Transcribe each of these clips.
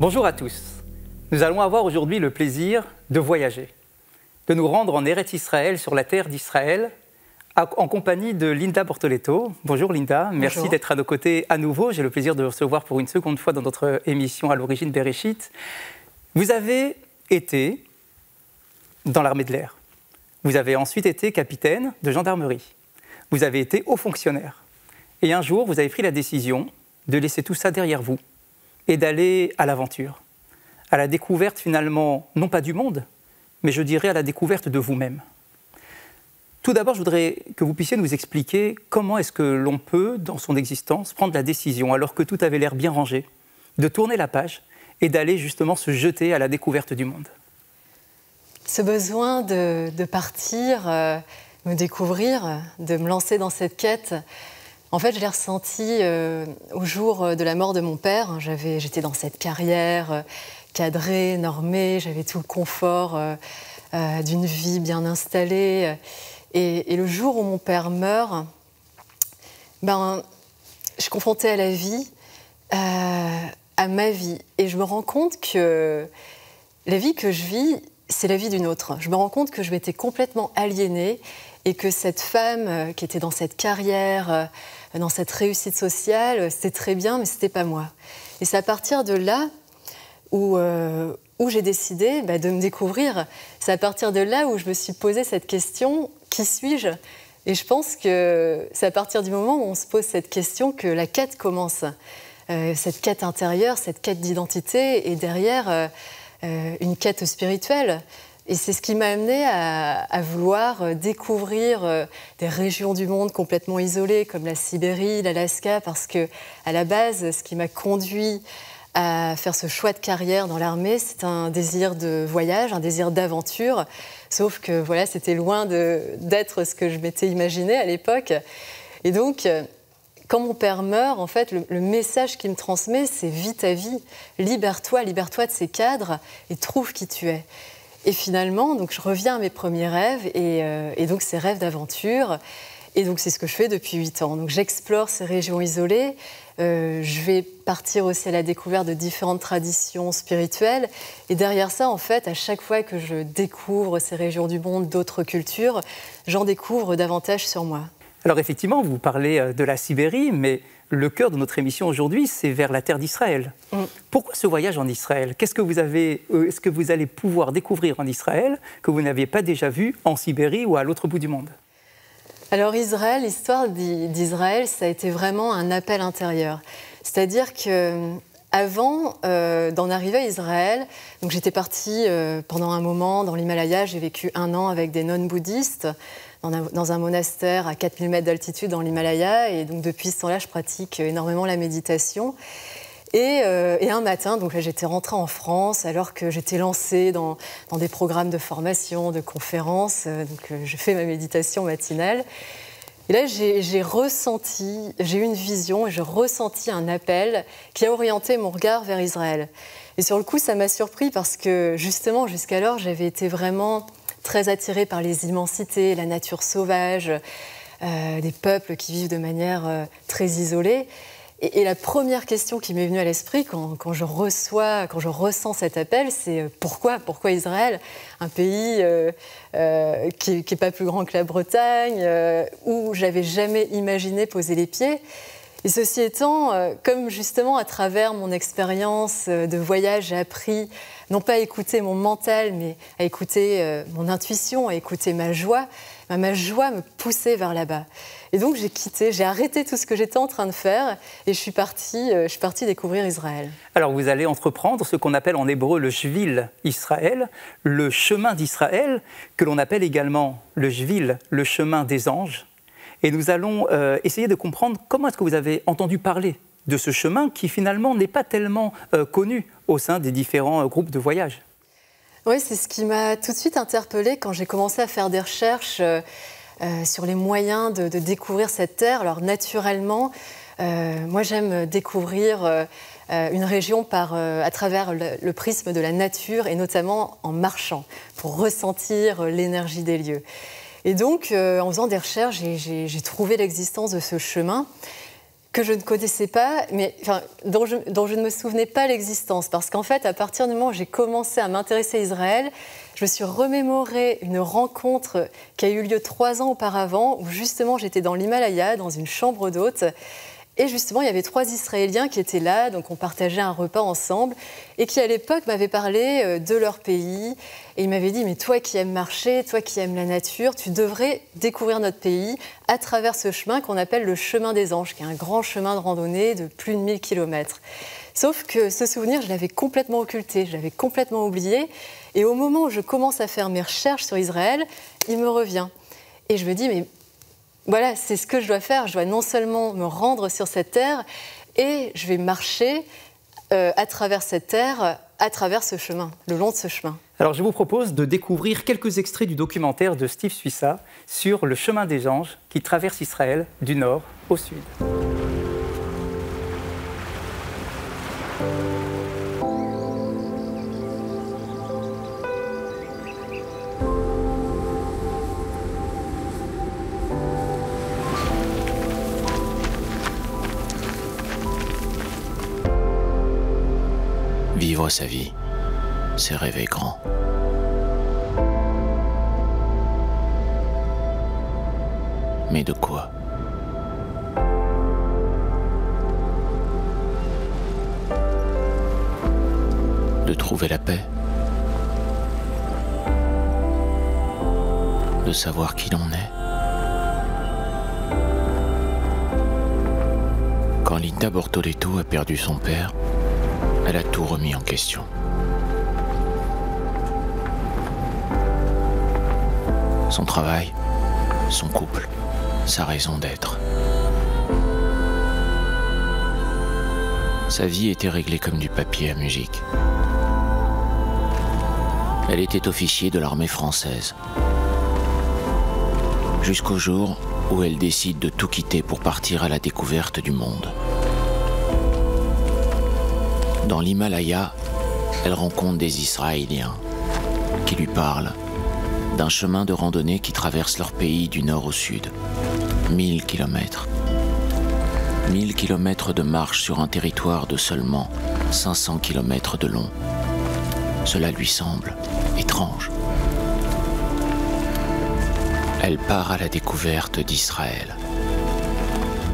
Bonjour à tous. Nous allons avoir aujourd'hui le plaisir de voyager, de nous rendre en Eretz Israël, sur la terre d'Israël, en compagnie de Linda Bortoletto. Bonjour Linda, merci d'être à nos côtés à nouveau. J'ai le plaisir de vous recevoir pour une seconde fois dans notre émission à l'origine Bereshit. Vous avez été dans l'armée de l'air. Vous avez ensuite été capitaine de gendarmerie. Vous avez été haut fonctionnaire. Et un jour, vous avez pris la décision de laisser tout ça derrière vous et d'aller à l'aventure, à la découverte finalement, non pas du monde, mais je dirais à la découverte de vous-même. Tout d'abord, je voudrais que vous puissiez nous expliquer comment est-ce que l'on peut, dans son existence, prendre la décision, alors que tout avait l'air bien rangé, de tourner la page et d'aller justement se jeter à la découverte du monde. Ce besoin de partir, me découvrir, de me lancer dans cette quête, en fait, je l'ai ressenti au jour de la mort de mon père. J'étais dans cette carrière cadrée, normée, j'avais tout le confort d'une vie bien installée. Et le jour où mon père meurt, je suis confrontée à la vie, à ma vie. Et je me rends compte que la vie que je vis, c'est la vie d'une autre. Je me rends compte que je m'étais complètement aliénée et que cette femme qui était dans cette carrière, dans cette réussite sociale, c'était très bien, mais c'était pas moi. Et c'est à partir de là où j'ai décidé de me découvrir. C'est à partir de là où je me suis posé cette question, qui suis-je ? Et je pense que c'est à partir du moment où on se pose cette question que la quête commence. Cette quête intérieure, cette quête d'identité, et derrière une quête spirituelle. Et c'est ce qui m'a amenée à vouloir découvrir des régions du monde complètement isolées, comme la Sibérie, l'Alaska, parce que à la base, ce qui m'a conduit à faire ce choix de carrière dans l'armée, c'est un désir de voyage, un désir d'aventure. Sauf que voilà, c'était loin d'être ce que je m'étais imaginé à l'époque. Et donc, quand mon père meurt, en fait, le message qu'il me transmet, c'est « vis ta vie, libère-toi de ces cadres et trouve qui tu es ». Et finalement, donc, je reviens à mes premiers rêves et donc ces rêves d'aventure. Et donc c'est ce que je fais depuis 8 ans. Donc j'explore ces régions isolées. Je vais partir aussi à la découverte de différentes traditions spirituelles. Et derrière ça, en fait, à chaque fois que je découvre ces régions du monde, d'autres cultures, j'en découvre davantage sur moi. Alors effectivement, vous parlez de la Sibérie, mais le cœur de notre émission aujourd'hui, c'est vers la terre d'Israël. Pourquoi ce voyage en Israël ? Est-ce que vous allez pouvoir découvrir en Israël que vous n'aviez pas déjà vu en Sibérie ou à l'autre bout du monde ? Alors Israël, l'histoire d'Israël, ça a été vraiment un appel intérieur. C'est-à-dire que avant d'en arriver à Israël, donc j'étais partie pendant un moment dans l'Himalaya, j'ai vécu 1 an avec des nonnes bouddhistes dans un monastère à 4000 mètres d'altitude dans l'Himalaya. Et donc depuis ce temps-là, je pratique énormément la méditation. Et un matin, donc là, j'étais rentrée en France alors que j'étais lancée dans des programmes de formation, de conférences. Donc je fais ma méditation matinale. Et là, j'ai eu une vision et j'ai ressenti un appel qui a orienté mon regard vers Israël. Et sur le coup, ça m'a surpris parce que justement, jusqu'alors, j'avais été vraiment très attirée par les immensités, la nature sauvage, des peuples qui vivent de manière très isolée. Et la première question qui m'est venue à l'esprit quand je ressens cet appel, c'est pourquoi Israël ? Un pays qui n'est pas plus grand que la Bretagne, où j'avais jamais imaginé poser les pieds. Et ceci étant, comme justement à travers mon expérience de voyage, j'ai appris non pas à écouter mon mental, mais à écouter mon intuition, à écouter ma joie me poussait vers là-bas. Et donc j'ai arrêté tout ce que j'étais en train de faire et je suis partie découvrir Israël. Alors vous allez entreprendre ce qu'on appelle en hébreu le Shvil Israël, le chemin d'Israël, que l'on appelle également le Shvil, le chemin des anges. Et nous allons essayer de comprendre comment est-ce que vous avez entendu parler de ce chemin qui finalement n'est pas tellement connu au sein des différents groupes de voyage. Oui, c'est ce qui m'a tout de suite interpellée quand j'ai commencé à faire des recherches sur les moyens de découvrir cette terre. Alors naturellement, moi j'aime découvrir une région à travers le prisme de la nature et notamment en marchant pour ressentir l'énergie des lieux. Et donc, en faisant des recherches, j'ai trouvé l'existence de ce chemin que je ne connaissais pas, mais dont je ne me souvenais pas l'existence. Parce qu'en fait, à partir du moment où j'ai commencé à m'intéresser à Israël, je me suis remémoré une rencontre qui a eu lieu 3 ans auparavant, où justement j'étais dans l'Himalaya, dans une chambre d'hôte. Et justement, il y avait 3 Israéliens qui étaient là, donc on partageait un repas ensemble, et qui à l'époque m'avaient parlé de leur pays. Et ils m'avaient dit, mais toi qui aimes marcher, toi qui aimes la nature, tu devrais découvrir notre pays à travers ce chemin qu'on appelle le chemin des Anges, qui est un grand chemin de randonnée de plus de 1000 km. Sauf que ce souvenir, je l'avais complètement occulté, je l'avais complètement oublié. Et au moment où je commence à faire mes recherches sur Israël, il me revient. Et je me dis, mais voilà, c'est ce que je dois faire. Je dois non seulement me rendre sur cette terre, et je vais marcher à travers cette terre, à travers ce chemin, le long de ce chemin. Alors je vous propose de découvrir quelques extraits du documentaire de Steve Suissa sur le chemin des Anges qui traverse Israël du nord au sud. Vivre sa vie, c'est rêver grand. Mais de quoi? De trouver la paix? De savoir qui l'on est? Quand Linda Bortoleto a perdu son père, elle a tout remis en question. Son travail, son couple, sa raison d'être. Sa vie était réglée comme du papier à musique. Elle était officier de l'armée française. Jusqu'au jour où elle décide de tout quitter pour partir à la découverte du monde. Dans l'Himalaya, elle rencontre des Israéliens qui lui parlent d'un chemin de randonnée qui traverse leur pays du nord au sud. 1000 kilomètres. 1000 kilomètres de marche sur un territoire de seulement 500 kilomètres de long. Cela lui semble étrange. Elle part à la découverte d'Israël.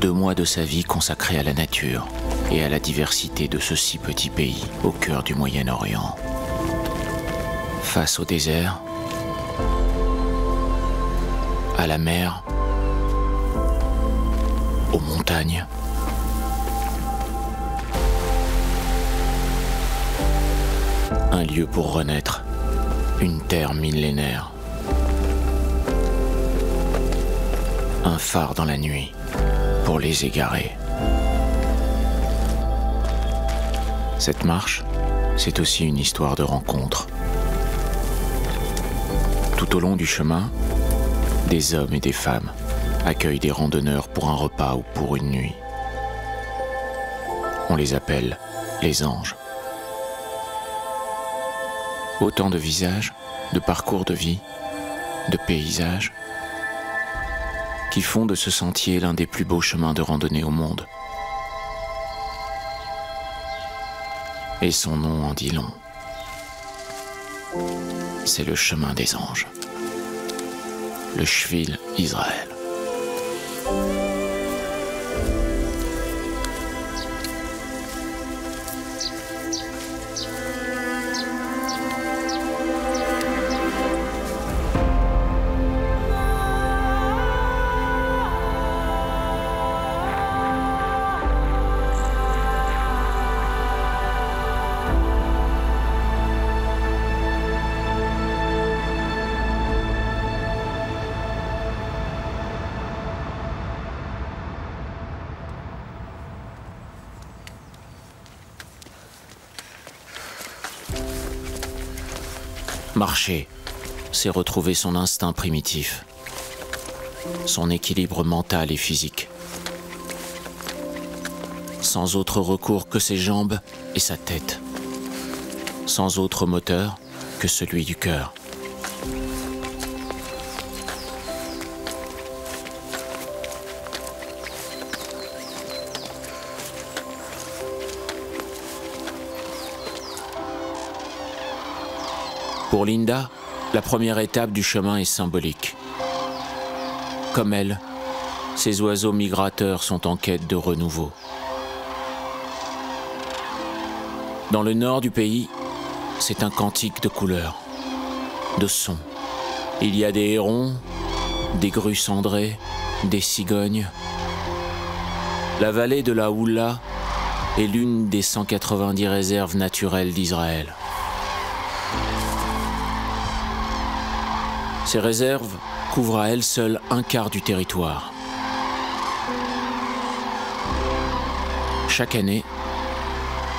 2 mois de sa vie consacrés à la nature et à la diversité de ce si petit pays au cœur du Moyen-Orient. Face au désert, à la mer, aux montagnes, un lieu pour renaître, une terre millénaire, un phare dans la nuit pour les égarés. Cette marche, c'est aussi une histoire de rencontre. Tout au long du chemin, des hommes et des femmes accueillent des randonneurs pour un repas ou pour une nuit. On les appelle les anges. Autant de visages, de parcours de vie, de paysages, qui font de ce sentier l'un des plus beaux chemins de randonnée au monde. Et son nom en dit long. C'est le chemin des anges. Le Shvil Israël. Marcher, c'est retrouver son instinct primitif, son équilibre mental et physique. Sans autre recours que ses jambes et sa tête. Sans autre moteur que celui du cœur. Pour Linda, la première étape du chemin est symbolique. Comme elle, ces oiseaux migrateurs sont en quête de renouveau. Dans le nord du pays, c'est un cantique de couleurs, de sons. Il y a des hérons, des grues cendrées, des cigognes. La vallée de la Houla est l'une des 190 réserves naturelles d'Israël. Ces réserves couvrent à elles seules un quart du territoire. Chaque année,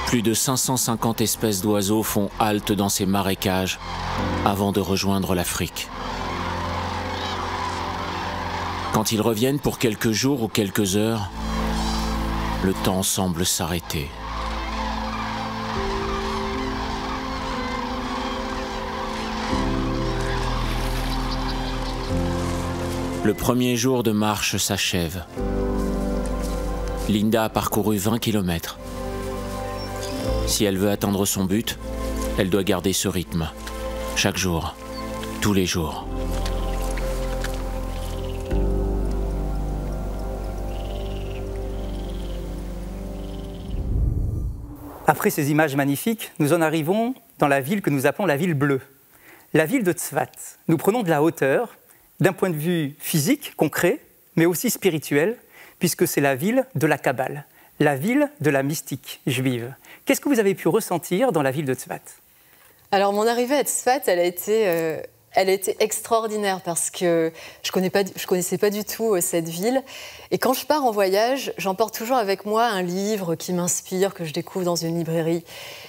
plus de 550 espèces d'oiseaux font halte dans ces marécages avant de rejoindre l'Afrique. Quand ils reviennent pour quelques jours ou quelques heures, le temps semble s'arrêter. Le premier jour de marche s'achève. Linda a parcouru 20 km. Si elle veut atteindre son but, elle doit garder ce rythme. Chaque jour, tous les jours. Après ces images magnifiques, nous en arrivons dans la ville que nous appelons la ville bleue. La ville de Tzfat. Nous prenons de la hauteur, d'un point de vue physique, concret, mais aussi spirituel, puisque c'est la ville de la Kabbale, la ville de la mystique juive. Qu'est-ce que vous avez pu ressentir dans la ville de Tzfat? Alors, mon arrivée à Tzfat, elle a été extraordinaire parce que je connaissais pas du tout cette ville. Et quand je pars en voyage, j'emporte toujours avec moi un livre qui m'inspire, que je découvre dans une librairie.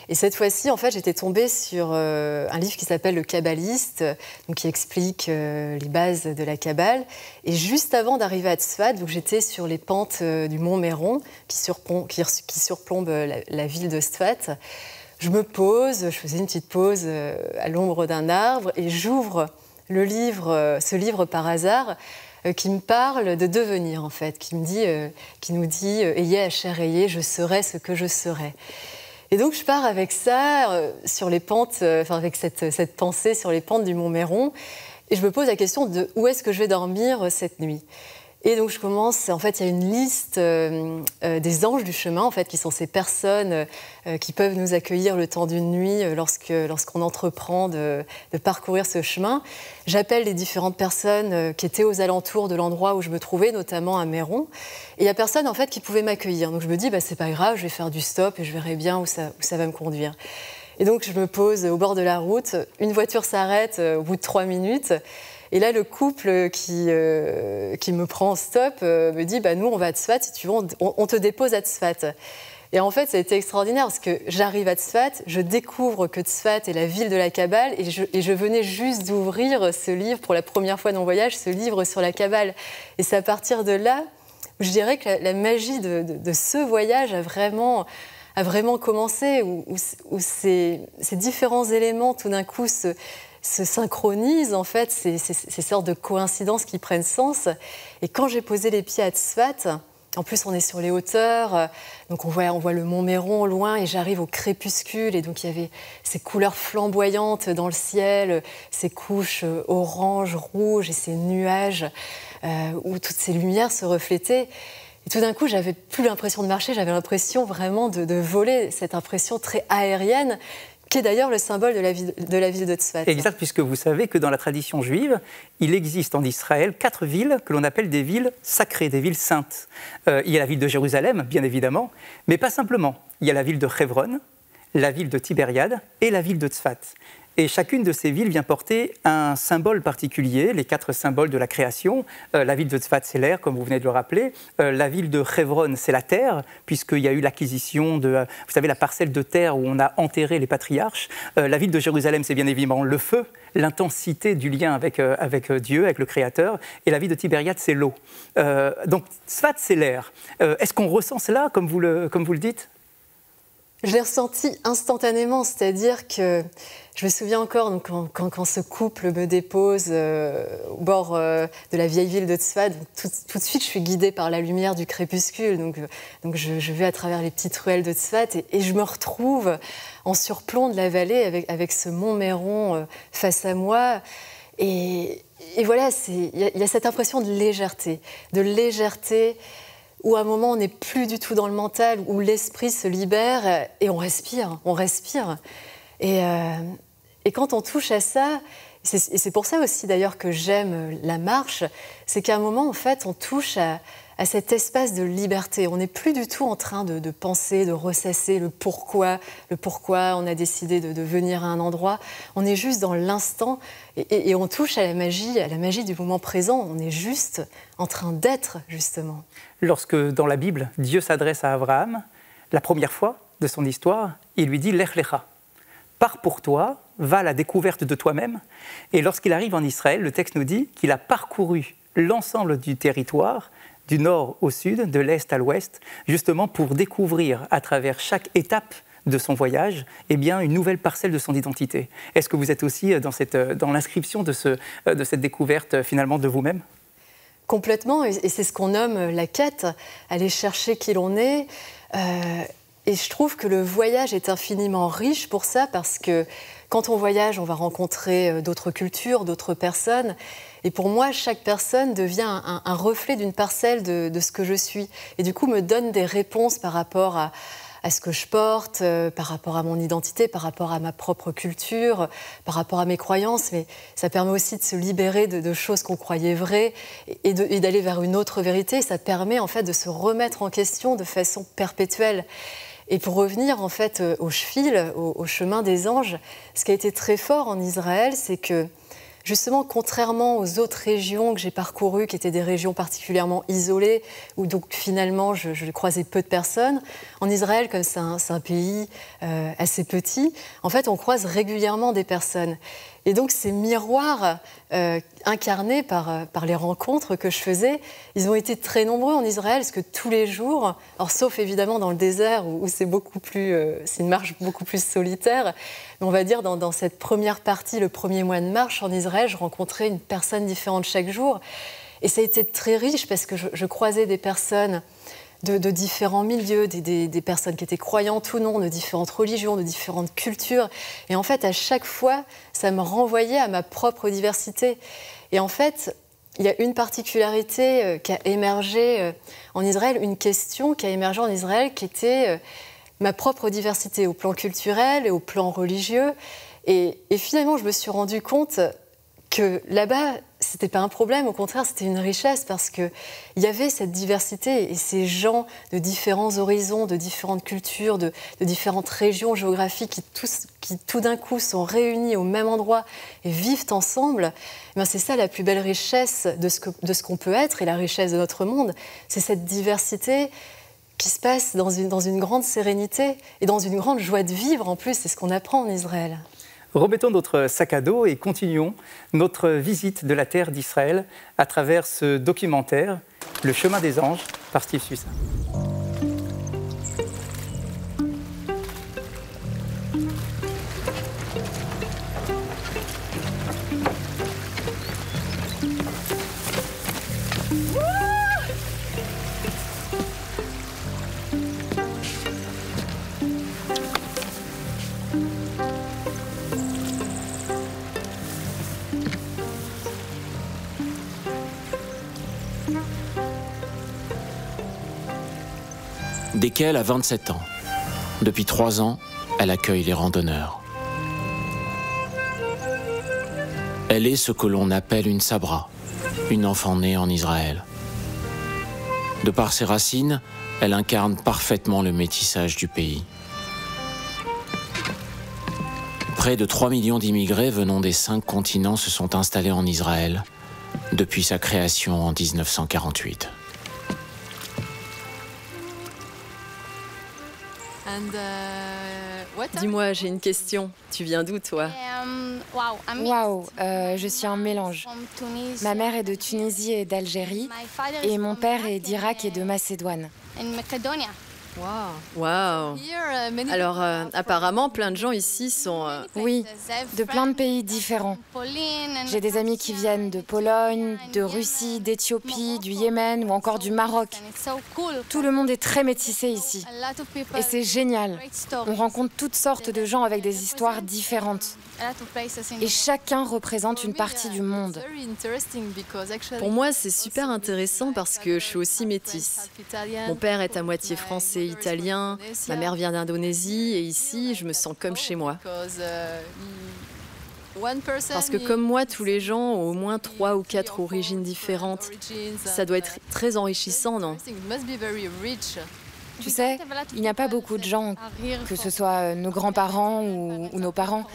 Et cette fois-ci, en fait, j'étais tombée sur un livre qui s'appelle Le Kabbaliste, donc qui explique les bases de la Kabbale. Et juste avant d'arriver à Tzfat, donc j'étais sur les pentes du mont Méron, qui surplombe la ville de Tzfat. Je me pose, je faisais une petite pause à l'ombre d'un arbre et j'ouvre ce livre par hasard qui me parle de devenir en fait, qui nous dit ayez Asher ayez, je serai ce que je serai. Et donc je pars avec ça sur les pentes, avec cette pensée sur les pentes du mont Méron et je me pose la question de où est-ce que je vais dormir cette nuit. Et donc je commence, en fait il y a une liste des anges du chemin, en fait, qui sont ces personnes qui peuvent nous accueillir le temps d'une nuit lorsqu'on entreprend de parcourir ce chemin. J'appelle les différentes personnes qui étaient aux alentours de l'endroit où je me trouvais, notamment à Méron. Et il n'y a personne en fait qui pouvait m'accueillir. Donc je me dis, c'est pas grave, je vais faire du stop et je verrai bien où ça va me conduire. Et donc je me pose au bord de la route, une voiture s'arrête au bout de 3 minutes. Et là, le couple qui me prend en stop me dit nous, on va à Tzfat, si tu veux, on te dépose à Tzfat. Et en fait, ça a été extraordinaire parce que j'arrive à Tzfat, je découvre que Tzfat est la ville de la Kabbale et je venais juste d'ouvrir ce livre pour la première fois dans mon voyage, ce livre sur la Kabbale. Et c'est à partir de là, je dirais que la magie de ce voyage a vraiment commencé, où ces différents éléments, tout d'un coup, se synchronisent, en fait, ces sortes de coïncidences qui prennent sens. Et quand j'ai posé les pieds à Tzfat, en plus on est sur les hauteurs, donc on voit le mont Méron au loin et j'arrive au crépuscule et donc il y avait ces couleurs flamboyantes dans le ciel, ces couches orange, rouge et ces nuages où toutes ces lumières se reflétaient. Et tout d'un coup, j'avais plus l'impression de marcher, j'avais l'impression vraiment de voler, cette impression très aérienne, qui est d'ailleurs le symbole de la ville de Tzfat. Exact, puisque vous savez que dans la tradition juive, il existe en Israël 4 villes que l'on appelle des villes sacrées, des villes saintes. Il y a la ville de Jérusalem, bien évidemment, mais pas simplement. Il y a la ville de Hebron, la ville de Tibériade et la ville de Tzfat. Et chacune de ces villes vient porter un symbole particulier, les 4 symboles de la création. La ville de Tzfat, c'est l'air, comme vous venez de le rappeler. La ville de Hebron, c'est la terre, puisqu'il y a eu l'acquisition de, vous savez, la parcelle de terre où on a enterré les patriarches. La ville de Jérusalem, c'est bien évidemment le feu, l'intensité du lien avec Dieu, avec le Créateur. Et la ville de Tibériade, c'est l'eau. Donc Tzfat, c'est l'air. Est-ce qu'on ressent cela, comme vous le dites ? Je l'ai ressenti instantanément, c'est-à-dire que je me souviens encore donc, quand ce couple me dépose au bord de la vieille ville de Tzfat, tout de suite je suis guidée par la lumière du crépuscule, donc je vais à travers les petites ruelles de Tzfat et je me retrouve en surplomb de la vallée avec ce mont Méron face à moi. Et voilà, il y a cette impression de légèreté où à un moment on n'est plus du tout dans le mental, où l'esprit se libère et on respire. Et quand on touche à ça, et c'est pour ça aussi d'ailleurs que j'aime la marche, c'est qu'à un moment en fait on touche à cet espace de liberté. On n'est plus du tout en train de penser, de ressasser le pourquoi on a décidé de venir à un endroit. On est juste dans l'instant et on touche à la magie du moment présent. On est juste en train d'être, justement. Lorsque, dans la Bible, Dieu s'adresse à Abraham, la première fois de son histoire, il lui dit « Lech lecha ». Pars pour toi, va à la découverte de toi-même. Et lorsqu'il arrive en Israël, le texte nous dit qu'il a parcouru l'ensemble du territoire, du nord au sud, de l'est à l'ouest, justement pour découvrir à travers chaque étape de son voyage, eh bien, une nouvelle parcelle de son identité. Est-ce que vous êtes aussi dans l'inscription de cette découverte finalement de vous-même ? Complètement, et c'est ce qu'on nomme la quête, aller chercher qui l'on est. Et je trouve que le voyage est infiniment riche pour ça, parce que quand on voyage, on va rencontrer d'autres cultures, d'autres personnes. Et pour moi, chaque personne devient un reflet d'une parcelle de ce que je suis. Et du coup, me donne des réponses par rapport à ce que je porte, par rapport à mon identité, par rapport à ma propre culture, par rapport à mes croyances. Mais ça permet aussi de se libérer de choses qu'on croyait vraies et d'aller vers une autre vérité. Ça permet en fait de se remettre en question de façon perpétuelle. Et pour revenir en fait au Shvil, au chemin des anges, ce qui a été très fort en Israël, c'est que justement, contrairement aux autres régions que j'ai parcourues, qui étaient des régions particulièrement isolées, où donc finalement je croisais peu de personnes, en Israël, comme c'est un pays assez petit, en fait on croise régulièrement des personnes. Et donc ces miroirs incarnés par les rencontres que je faisais, ils ont été très nombreux en Israël, parce que tous les jours, alors sauf évidemment dans le désert où c'est une marche beaucoup plus solitaire, mais on va dire dans cette première partie, le premier mois de marche en Israël, je rencontrais une personne différente chaque jour. Et ça a été très riche parce que je croisais des personnes de différents milieux, des personnes qui étaient croyantes ou non, de différentes religions, de différentes cultures. Et en fait, à chaque fois, ça me renvoyait à ma propre diversité. Et en fait, il y a une particularité qui a émergé en Israël, une question qui a émergé en Israël qui était ma propre diversité au plan culturel et au plan religieux. Et finalement, je me suis rendu compte que là-bas, c'était pas un problème, au contraire, c'était une richesse parce qu'il y avait cette diversité et ces gens de différents horizons, de différentes cultures, de différentes régions géographiques qui tout d'un coup sont réunis au même endroit et vivent ensemble. Eh bien, c'est ça la plus belle richesse de ce qu'on peut être et la richesse de notre monde. C'est cette diversité qui se passe dans une grande sérénité et dans une grande joie de vivre en plus, c'est ce qu'on apprend en Israël. Remettons notre sac à dos et continuons notre visite de la terre d'Israël à travers ce documentaire, Le chemin des anges, par Steve Suissa. Dès qu'elle a 27 ans, depuis 3 ans, elle accueille les randonneurs. Elle est ce que l'on appelle une sabra, une enfant née en Israël. De par ses racines, elle incarne parfaitement le métissage du pays. Près de 3 millions d'immigrés venant des 5 continents se sont installés en Israël depuis sa création en 1948. Dis-moi, j'ai une question. Tu viens d'où, toi? Waouh, je suis un mélange. Ma mère est de Tunisie et d'Algérie, et mon père est d'Irak et de Macédoine. Waouh. Alors, apparemment, plein de gens ici sont... Oui, de plein de pays différents. J'ai des amis qui viennent de Pologne, de Russie, d'Éthiopie, du Yémen ou encore du Maroc. Tout le monde est très métissé ici. Et c'est génial. On rencontre toutes sortes de gens avec des histoires différentes. Et chacun représente une partie du monde. Pour moi, c'est super intéressant parce que je suis aussi métisse. Mon père est à moitié français et italien, ma mère vient d'Indonésie et ici, je me sens comme chez moi. Parce que comme moi, tous les gens ont au moins 3 ou 4 origines différentes. Ça doit être très enrichissant, non? Tu sais, il n'y a pas beaucoup de gens, que ce soit nos grands-parents ou nos parents,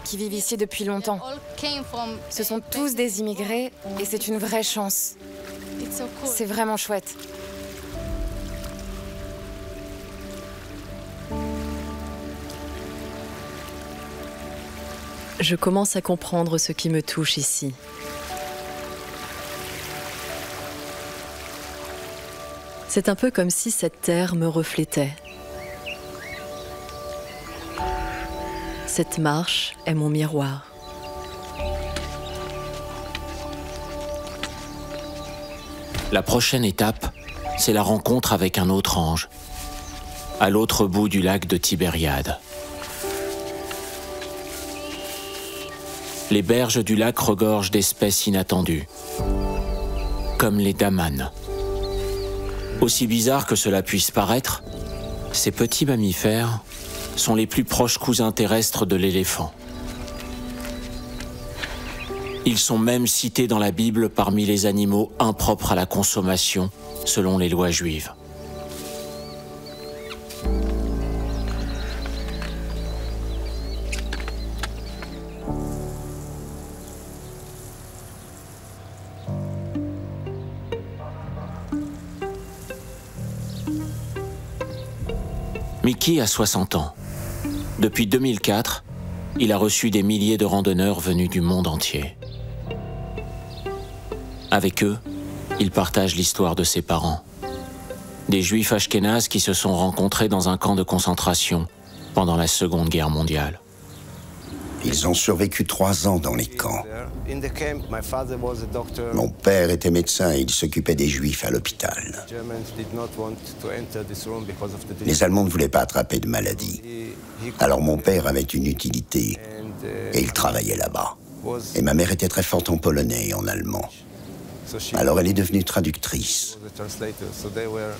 qui vivent ici depuis longtemps. Ce sont tous des immigrés et c'est une vraie chance. C'est vraiment chouette. Je commence à comprendre ce qui me touche ici. C'est un peu comme si cette terre me reflétait. Cette marche est mon miroir. La prochaine étape, c'est la rencontre avec un autre ange, à l'autre bout du lac de Tibériade. Les berges du lac regorgent d'espèces inattendues, comme les damanes. Aussi bizarre que cela puisse paraître, ces petits mammifères sont les plus proches cousins terrestres de l'éléphant. Ils sont même cités dans la Bible parmi les animaux impropres à la consommation, selon les lois juives. Mickey a 60 ans. Depuis 2004, il a reçu des milliers de randonneurs venus du monde entier. Avec eux, il partage l'histoire de ses parents. Des juifs ashkénazes qui se sont rencontrés dans un camp de concentration pendant la Seconde Guerre mondiale. Ils ont survécu 3 ans dans les camps. Mon père était médecin et il s'occupait des Juifs à l'hôpital. Les Allemands ne voulaient pas attraper de maladie. Alors mon père avait une utilité et il travaillait là-bas. Et ma mère était très forte en polonais et en allemand. Alors elle est devenue traductrice.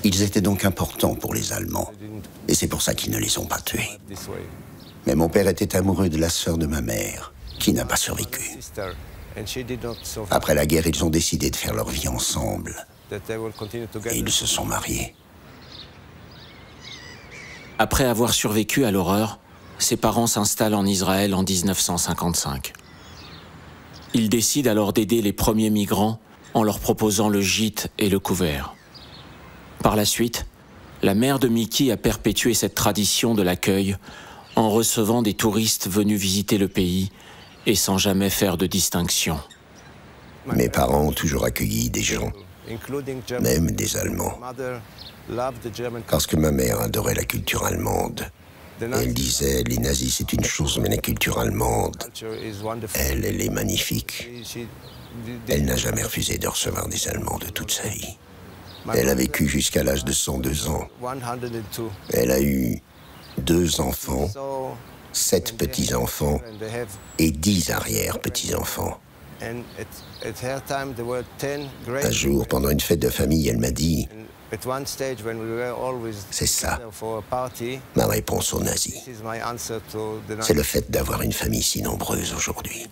Ils étaient donc importants pour les Allemands. Et c'est pour ça qu'ils ne les ont pas tués. Mais mon père était amoureux de la sœur de ma mère, qui n'a pas survécu. Après la guerre, ils ont décidé de faire leur vie ensemble. Et ils se sont mariés. Après avoir survécu à l'horreur, ses parents s'installent en Israël en 1955. Ils décident alors d'aider les premiers migrants en leur proposant le gîte et le couvert. Par la suite, la mère de Mickey a perpétué cette tradition de l'accueil en recevant des touristes venus visiter le pays et sans jamais faire de distinction. Mes parents ont toujours accueilli des gens, même des Allemands, parce que ma mère adorait la culture allemande. Et elle disait, les nazis c'est une chose, mais la culture allemande, elle est magnifique. Elle n'a jamais refusé de recevoir des Allemands de toute sa vie. Elle a vécu jusqu'à l'âge de 102 ans. Elle a eu 2 enfants, 7 petits-enfants et 10 arrière-petits-enfants. Un jour, pendant une fête de famille, elle m'a dit « C'est ça, ma réponse aux nazis. C'est le fait d'avoir une famille si nombreuse aujourd'hui. »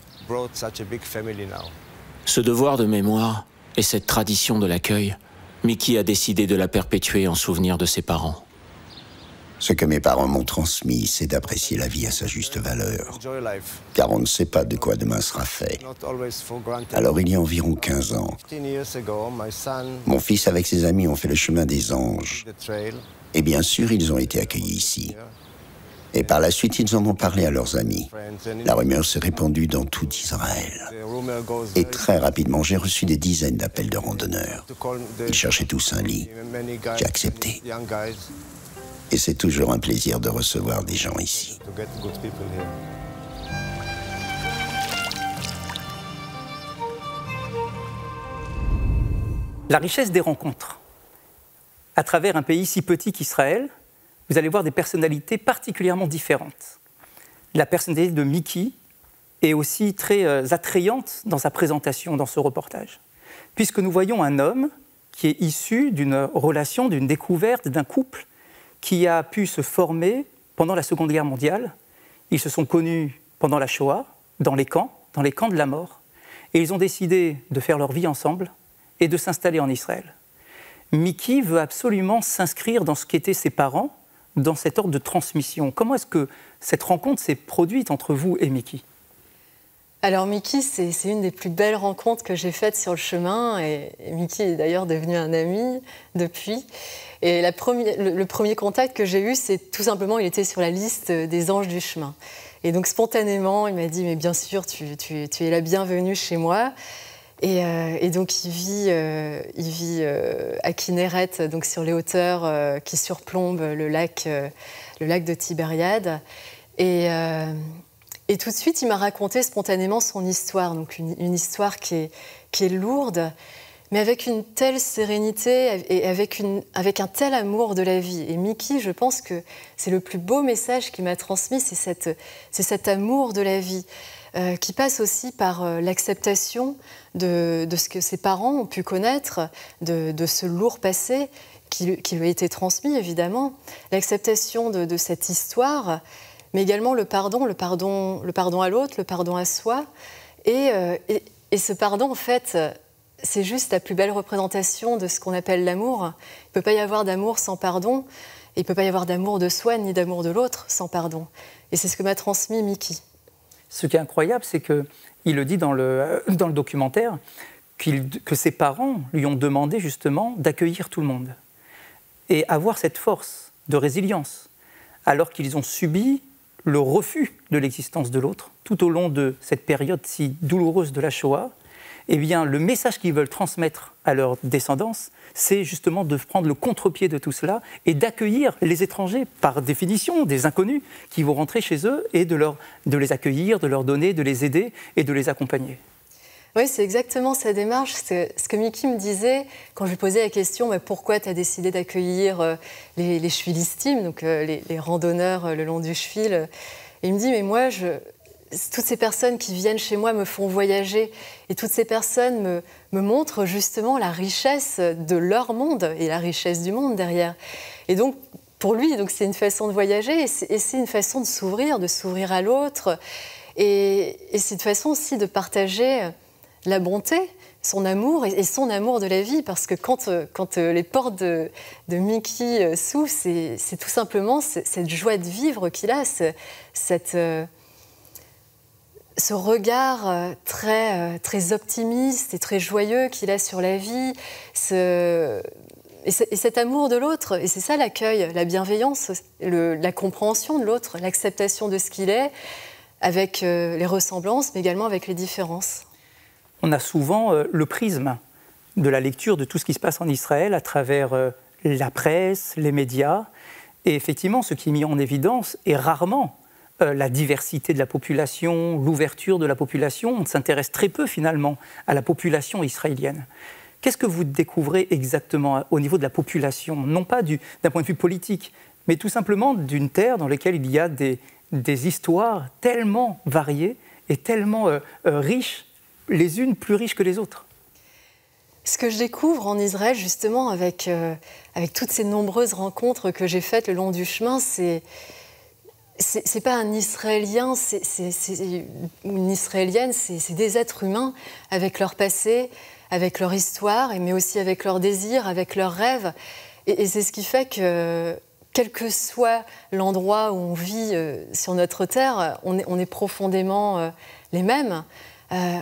Ce devoir de mémoire et cette tradition de l'accueil, Mickey a décidé de la perpétuer en souvenir de ses parents. Ce que mes parents m'ont transmis, c'est d'apprécier la vie à sa juste valeur. Car on ne sait pas de quoi demain sera fait. Alors il y a environ 15 ans, mon fils avec ses amis ont fait le chemin des anges. Et bien sûr, ils ont été accueillis ici. Et par la suite, ils en ont parlé à leurs amis. La rumeur s'est répandue dans tout Israël. Et très rapidement, j'ai reçu des dizaines d'appels de randonneurs. Ils cherchaient tous un lit. J'ai accepté. Et c'est toujours un plaisir de recevoir des gens ici. La richesse des rencontres. À travers un pays si petit qu'Israël, vous allez voir des personnalités particulièrement différentes. La personnalité de Mickey est aussi très attrayante dans sa présentation, dans ce reportage, puisque nous voyons un homme qui est issu d'une relation, d'une découverte, d'un couple qui a pu se former pendant la Seconde Guerre mondiale. Ils se sont connus pendant la Shoah, dans les camps de la mort, et ils ont décidé de faire leur vie ensemble et de s'installer en Israël. Mickey veut absolument s'inscrire dans ce qu'étaient ses parents, dans cet ordre de transmission. Comment est-ce que cette rencontre s'est produite entre vous et Mickey ? Alors Mickey, c'est une des plus belles rencontres que j'ai faites sur le chemin, et Mickey est d'ailleurs devenu un ami depuis. Et le premier contact que j'ai eu, c'est tout simplement, il était sur la liste des anges du chemin. Et donc spontanément, il m'a dit, mais bien sûr, tu es la bienvenue chez moi. Et donc il vit à Kinneret, donc sur les hauteurs qui surplombent le lac de Tibériade. Et tout de suite, il m'a raconté spontanément son histoire, donc une histoire qui est lourde, mais avec une telle sérénité et avec un tel amour de la vie. Et Mickey, je pense que c'est le plus beau message qu'il m'a transmis, c'est cet amour de la vie. Qui passe aussi par l'acceptation de ce que ses parents ont pu connaître, de ce lourd passé qui lui a été transmis, évidemment, l'acceptation de cette histoire, mais également le pardon à l'autre, le pardon à soi. Et ce pardon, en fait, c'est juste la plus belle représentation de ce qu'on appelle l'amour. Il ne peut pas y avoir d'amour sans pardon, et il ne peut pas y avoir d'amour de soi ni d'amour de l'autre sans pardon. Et c'est ce que m'a transmis Mickey. Ce qui est incroyable, c'est qu'il le dit dans le documentaire, que ses parents lui ont demandé justement d'accueillir tout le monde et avoir cette force de résilience, alors qu'ils ont subi le refus de l'existence de l'autre tout au long de cette période si douloureuse de la Shoah. Eh bien, le message qu'ils veulent transmettre à leur descendance, c'est justement de prendre le contre-pied de tout cela et d'accueillir les étrangers, par définition, des inconnus, qui vont rentrer chez eux et de les accueillir, de leur donner, de les aider et de les accompagner. Oui, c'est exactement sa démarche. C'est ce que Mickey me disait quand je lui posais la question « Pourquoi tu as décidé d'accueillir les Shvilistim, donc les randonneurs le long du Shvil ?» Et il me dit « Mais moi, toutes ces personnes qui viennent chez moi me font voyager et toutes ces personnes me montrent justement la richesse de leur monde et la richesse du monde derrière. » Et donc, pour lui, c'est une façon de voyager et c'est une façon de s'ouvrir à l'autre. Et c'est une façon aussi de partager la bonté, son amour et son amour de la vie. Parce que quand les portes de Mickey s'ouvrent, c'est tout simplement cette joie de vivre qu'il a, ce regard très optimiste et très joyeux qu'il a sur la vie, et cet amour de l'autre. Et c'est ça l'accueil, la bienveillance, la compréhension de l'autre, l'acceptation de ce qu'il est, avec les ressemblances, mais également avec les différences. On a souvent le prisme de la lecture de tout ce qui se passe en Israël à travers la presse, les médias. Et effectivement, ce qui est mis en évidence est rarement la diversité de la population, l'ouverture de la population. On s'intéresse très peu finalement à la population israélienne. Qu'est-ce que vous découvrez exactement au niveau de la population? Non pas d'un point de vue politique, mais tout simplement d'une terre dans laquelle il y a des histoires tellement variées et tellement riches, les unes plus riches que les autres. Ce que je découvre en Israël, justement, avec toutes ces nombreuses rencontres que j'ai faites le long du chemin, c'est pas un Israélien ou une Israélienne, c'est des êtres humains avec leur passé, avec leur histoire, mais aussi avec leurs désirs, avec leurs rêves. Et c'est ce qui fait que, quel que soit l'endroit où on vit sur notre terre, on est profondément les mêmes.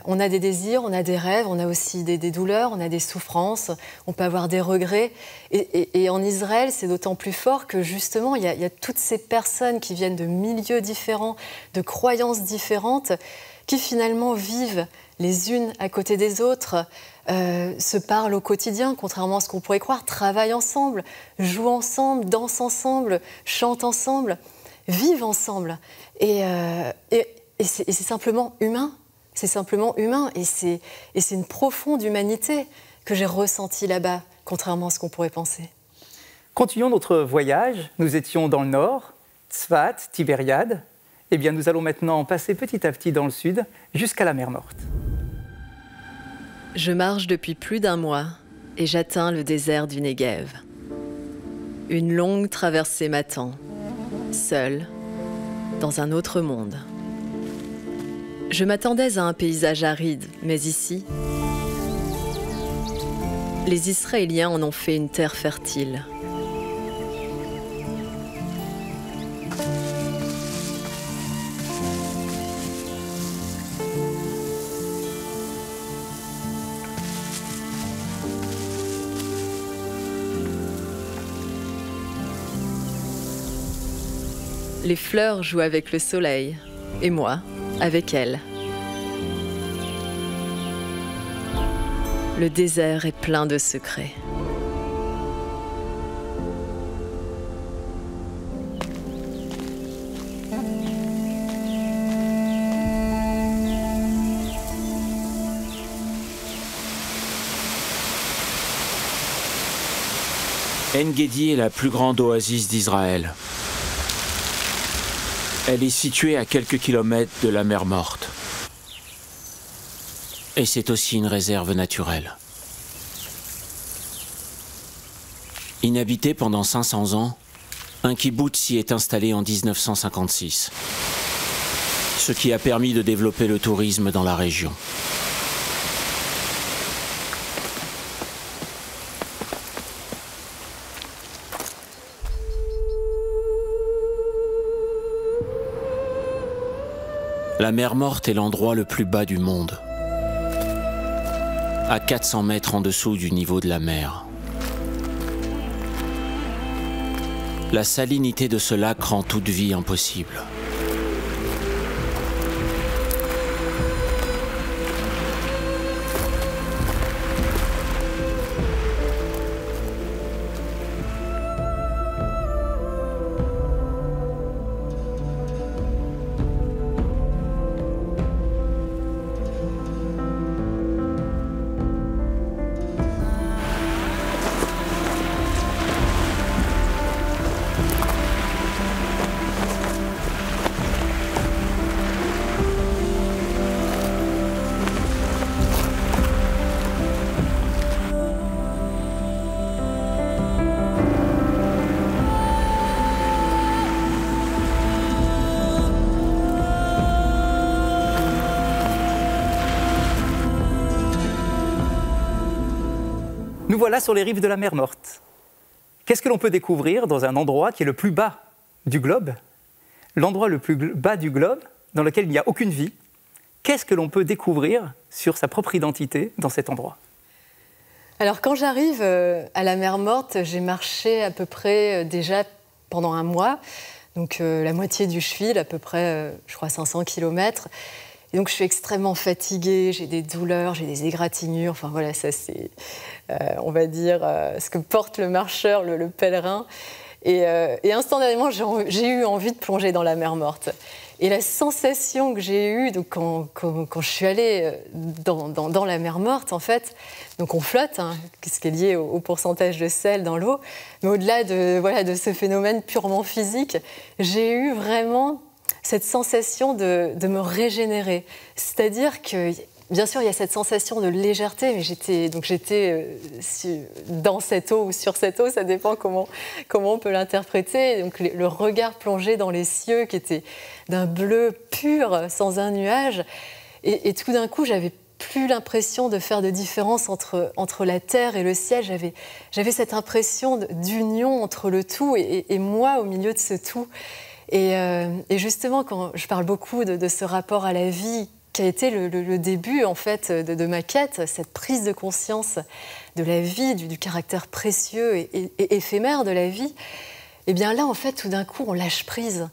On a des désirs, on a des rêves, on a aussi des douleurs, on a des souffrances, on peut avoir des regrets. Et en Israël, c'est d'autant plus fort que justement, il y a toutes ces personnes qui viennent de milieux différents, de croyances différentes, qui finalement vivent les unes à côté des autres, se parlent au quotidien, contrairement à ce qu'on pourrait croire, travaillent ensemble, jouent ensemble, dansent ensemble, chantent ensemble, vivent ensemble. Et c'est simplement humain. C'est simplement humain. Et c'est une profonde humanité que j'ai ressentie là-bas, contrairement à ce qu'on pourrait penser. Continuons notre voyage. Nous étions dans le nord, Tzfat, Tibériade. Eh bien, nous allons maintenant passer petit à petit dans le sud, jusqu'à la mer Morte. Je marche depuis plus d'1 mois et j'atteins le désert du Negev. Une longue traversée m'attend, seule, dans un autre monde. Je m'attendais à un paysage aride, mais ici, les Israéliens en ont fait une terre fertile. Les fleurs jouent avec le soleil, et moi, avec elles. Le désert est plein de secrets. En-Gedi est la plus grande oasis d'Israël. Elle est située à quelques kilomètres de la mer Morte. Et c'est aussi une réserve naturelle. Inhabité pendant 500 ans, un kibboutz s'y est installé en 1956, ce qui a permis de développer le tourisme dans la région. La mer Morte est l'endroit le plus bas du monde, à 400 mètres en dessous du niveau de la mer. La salinité de ce lac rend toute vie impossible. Nous voilà sur les rives de la mer Morte. Qu'est-ce que l'on peut découvrir dans un endroit qui est le plus bas du globe? L'endroit le plus bas du globe, dans lequel il n'y a aucune vie. Qu'est-ce que l'on peut découvrir sur sa propre identité dans cet endroit? Alors quand j'arrive à la mer Morte, j'ai marché à peu près déjà pendant 1 mois, donc la moitié du Shvil, à peu près, je crois, 500 km. Et donc je suis extrêmement fatiguée, j'ai des douleurs, j'ai des égratignures, enfin voilà, ça c'est, on va dire, ce que porte le marcheur, le pèlerin. Et instantanément, j'ai eu envie de plonger dans la mer Morte. Et la sensation que j'ai eue donc, quand je suis allée dans la mer Morte, en fait, donc on flotte, hein, ce qui est lié au pourcentage de sel dans l'eau, mais au-delà de ce phénomène purement physique, j'ai eu vraiment cette sensation de me régénérer. C'est-à-dire que, bien sûr, il y a cette sensation de légèreté, mais j'étais dans cette eau ou sur cette eau, ça dépend comment on peut l'interpréter. Donc le regard plongé dans les cieux qui était d'un bleu pur, sans un nuage. Et tout d'un coup, j'avais plus l'impression de faire de différence entre la terre et le ciel. J'avais cette impression d'union entre le tout et moi au milieu de ce tout. Et justement, quand je parle beaucoup de ce rapport à la vie qui a été le début en fait de ma quête, cette prise de conscience de la vie, du caractère précieux et éphémère de la vie, et bien là en fait tout d'un coup on lâche prise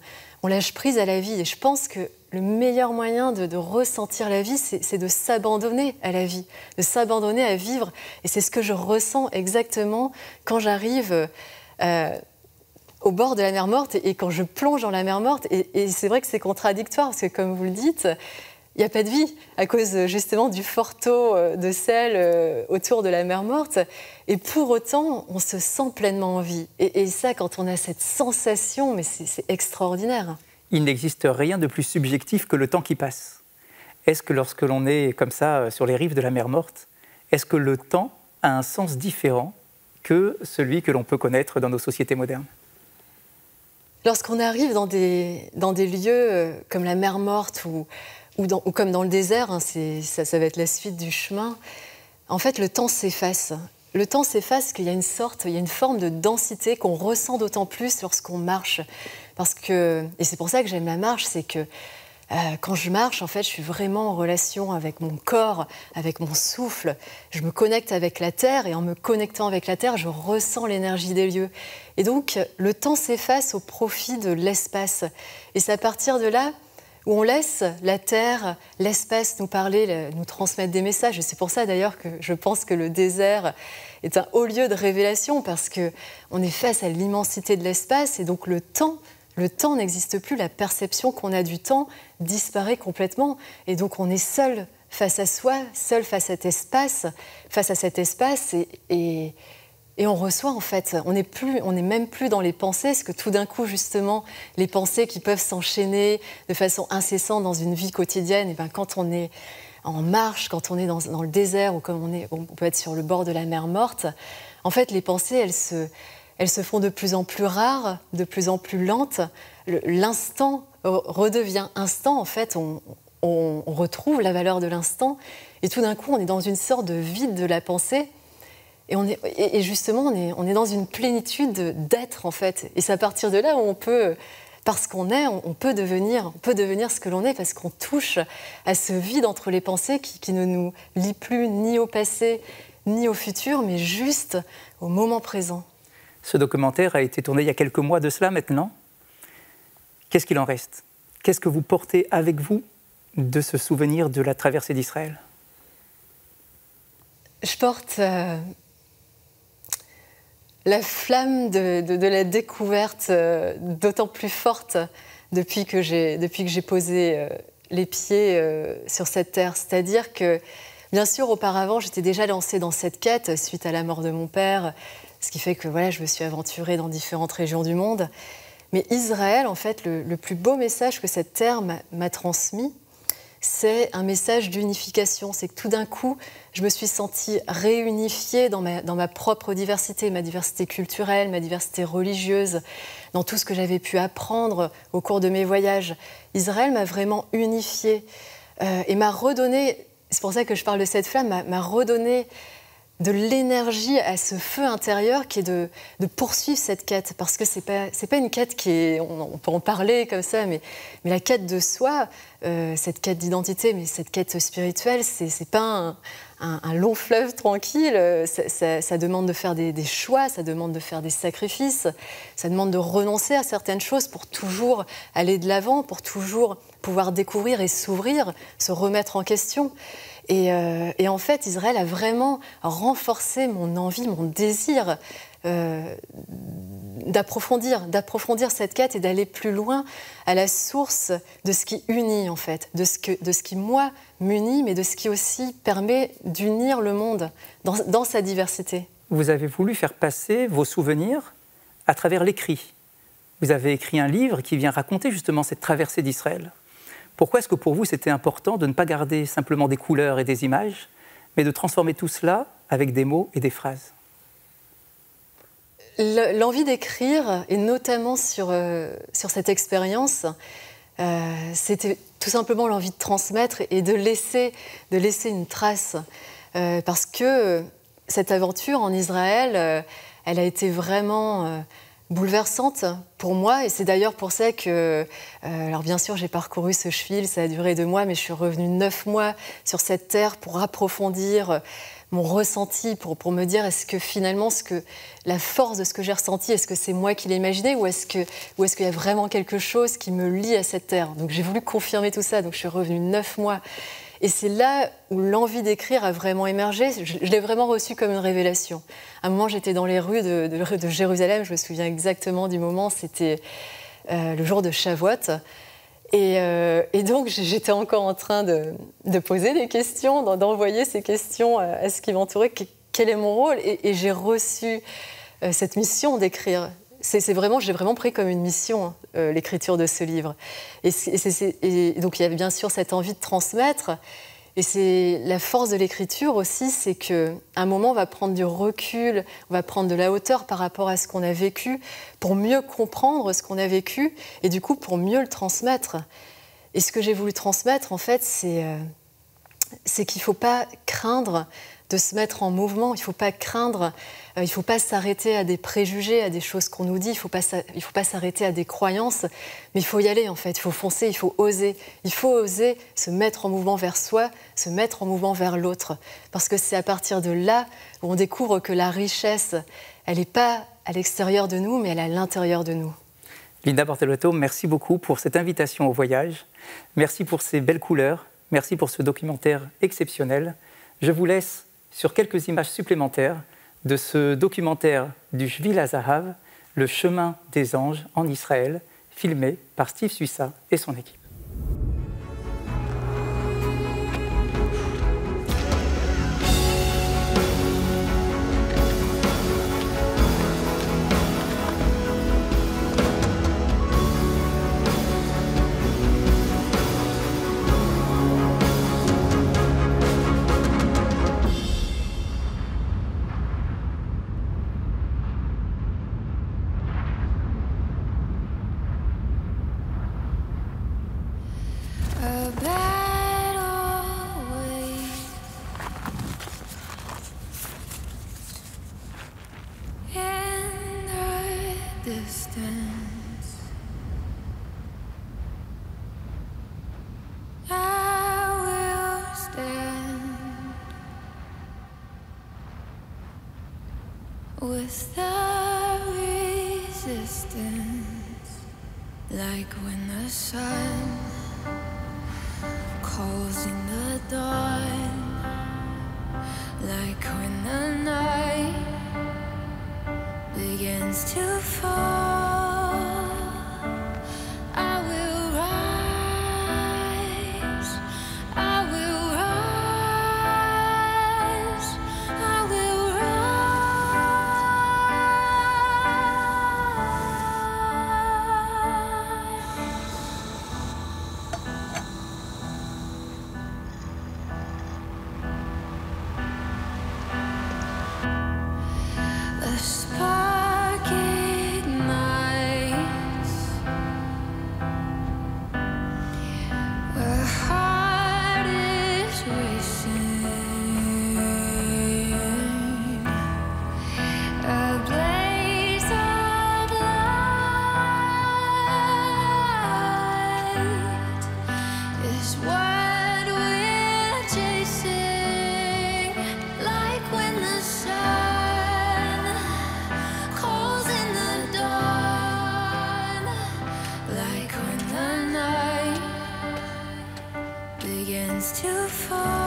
à la vie. Et je pense que le meilleur moyen de ressentir la vie, c'est de s'abandonner à la vie, de s'abandonner à vivre. Et c'est ce que je ressens exactement quand j'arrive au bord de la mer Morte et quand je plonge dans la mer Morte. Et c'est vrai que c'est contradictoire, parce que comme vous le dites, il n'y a pas de vie à cause justement du fort taux de sel autour de la mer Morte. Et pour autant, on se sent pleinement en vie. Et ça, quand on a cette sensation, mais c'est extraordinaire. Il n'existe rien de plus subjectif que le temps qui passe. Est-ce que lorsque l'on est comme ça sur les rives de la mer Morte, est-ce que le temps a un sens différent que celui que l'on peut connaître dans nos sociétés modernes? Lorsqu'on arrive dans des lieux comme la mer Morte ou comme dans le désert, hein, ça va être la suite du chemin, en fait, le temps s'efface. Le temps s'efface parce qu'il y a une forme de densité qu'on ressent d'autant plus lorsqu'on marche. Et c'est pour ça que j'aime la marche, c'est que quand je marche, en fait, je suis vraiment en relation avec mon corps, avec mon souffle. Je me connecte avec la terre et en me connectant avec la terre, je ressens l'énergie des lieux. Et donc, le temps s'efface au profit de l'espace. Et c'est à partir de là où on laisse la terre, l'espace nous parler, nous transmettre des messages. Et c'est pour ça d'ailleurs que je pense que le désert est un haut lieu de révélation, parce qu'on est face à l'immensité de l'espace et donc le temps n'existe plus, la perception qu'on a du temps disparaît complètement. Et donc on est seul face à soi, seul face à cet espace et on reçoit en fait, on n'est même plus dans les pensées, parce que tout d'un coup justement, les pensées qui peuvent s'enchaîner de façon incessante dans une vie quotidienne, et bien quand on est en marche, quand on est dans le désert ou comme on peut être sur le bord de la mer Morte, en fait les pensées elles se font de plus en plus rares, de plus en plus lentes. L'instant redevient instant, en fait, on retrouve la valeur de l'instant et tout d'un coup on est dans une sorte de vide de la pensée. Et justement, on est dans une plénitude d'être, en fait. Et c'est à partir de là où on peut, parce qu'on est, on peut devenir ce que l'on est, parce qu'on touche à ce vide entre les pensées qui ne nous lie plus ni au passé, ni au futur, mais juste au moment présent. Ce documentaire a été tourné il y a quelques mois de cela maintenant. Qu'est-ce qu'il en reste? Qu'est-ce que vous portez avec vous de ce souvenir de la traversée d'Israël? Je porte la flamme de la découverte d'autant plus forte depuis que j'ai posé les pieds sur cette terre. C'est-à-dire que, bien sûr, auparavant, j'étais déjà lancée dans cette quête suite à la mort de mon père, ce qui fait que voilà, je me suis aventurée dans différentes régions du monde. Mais Israël, en fait, le plus beau message que cette terre m'a transmis, c'est un message d'unification. C'est que tout d'un coup, je me suis sentie réunifiée dans ma propre diversité, ma diversité culturelle, ma diversité religieuse, dans tout ce que j'avais pu apprendre au cours de mes voyages. Israël m'a vraiment unifiée et m'a redonné, c'est pour ça que je parle de cette flamme, m'a redonné de l'énergie à ce feu intérieur qui est de poursuivre cette quête. Parce que c'est pas une quête qui est... On peut en parler comme ça, mais la quête de soi, cette quête d'identité, mais cette quête spirituelle, c'est pas un long fleuve tranquille. Ça demande de faire des choix, ça demande de faire des sacrifices, ça demande de renoncer à certaines choses pour toujours aller de l'avant, pour toujours pouvoir découvrir et s'ouvrir, se remettre en question. Et en fait, Israël a vraiment renforcé mon envie, mon désir d'approfondir cette quête et d'aller plus loin à la source de ce qui unit, en fait, de ce qui, moi, m'unit, mais de ce qui aussi permet d'unir le monde dans sa diversité. Vous avez voulu faire passer vos souvenirs à travers l'écrit. Vous avez écrit un livre qui vient raconter justement cette traversée d'Israël. Pourquoi est-ce que pour vous c'était important de ne pas garder simplement des couleurs et des images, mais de transformer tout cela avec des mots et des phrases? L'envie d'écrire, et notamment sur cette expérience, c'était tout simplement l'envie de transmettre et de laisser une trace. Parce que cette aventure en Israël, elle a été vraiment... bouleversante pour moi, et c'est d'ailleurs pour ça que, alors bien sûr j'ai parcouru ce Shvil, ça a duré 2 mois, mais je suis revenue 9 mois sur cette terre pour approfondir mon ressenti pour me dire est-ce que finalement la force de ce que j'ai ressenti, est-ce que c'est moi qui l'ai imaginé ou est-ce qu'il y a vraiment quelque chose qui me lie à cette terre. Donc j'ai voulu confirmer tout ça, donc je suis revenue 9 mois. Et c'est là où l'envie d'écrire a vraiment émergé. Je l'ai vraiment reçu comme une révélation. À un moment, j'étais dans les rues de Jérusalem, je me souviens exactement du moment, c'était le jour de Shavuot. Et donc, j'étais encore en train de poser des questions, d'envoyer ces questions à ce qui m'entourait. Quel est mon rôle ? Et j'ai reçu cette mission d'écrire. J'ai vraiment pris comme une mission, l'écriture de ce livre. Et donc, il y avait bien sûr cette envie de transmettre. Et c'est la force de l'écriture aussi, c'est qu'à un moment, on va prendre du recul, on va prendre de la hauteur par rapport à ce qu'on a vécu, pour mieux comprendre ce qu'on a vécu, et du coup, pour mieux le transmettre. Et ce que j'ai voulu transmettre, en fait, c'est qu'il ne faut pas craindre de se mettre en mouvement, il ne faut pas craindre, il ne faut pas s'arrêter à des préjugés, à des choses qu'on nous dit, il ne faut pas s'arrêter à des croyances, mais il faut y aller en fait, il faut foncer, il faut oser se mettre en mouvement vers soi, se mettre en mouvement vers l'autre, parce que c'est à partir de là où on découvre que la richesse, elle n'est pas à l'extérieur de nous, mais elle est à l'intérieur de nous. Linda Bortoletto, merci beaucoup pour cette invitation au voyage, merci pour ces belles couleurs, merci pour ce documentaire exceptionnel. Je vous laisse sur quelques images supplémentaires de ce documentaire du Shvil HaZahav, le chemin des anges en Israël, filmé par Steve Suissa et son équipe. With the resistance, like when the sun calls in the dawn, like when the night begins to fall, I will rise, I will rise, I will rise. A spark ignites, where heart is racing, a blaze of light is what we're chasing, like when the sun calls in the dawn, like when the night begins to fall.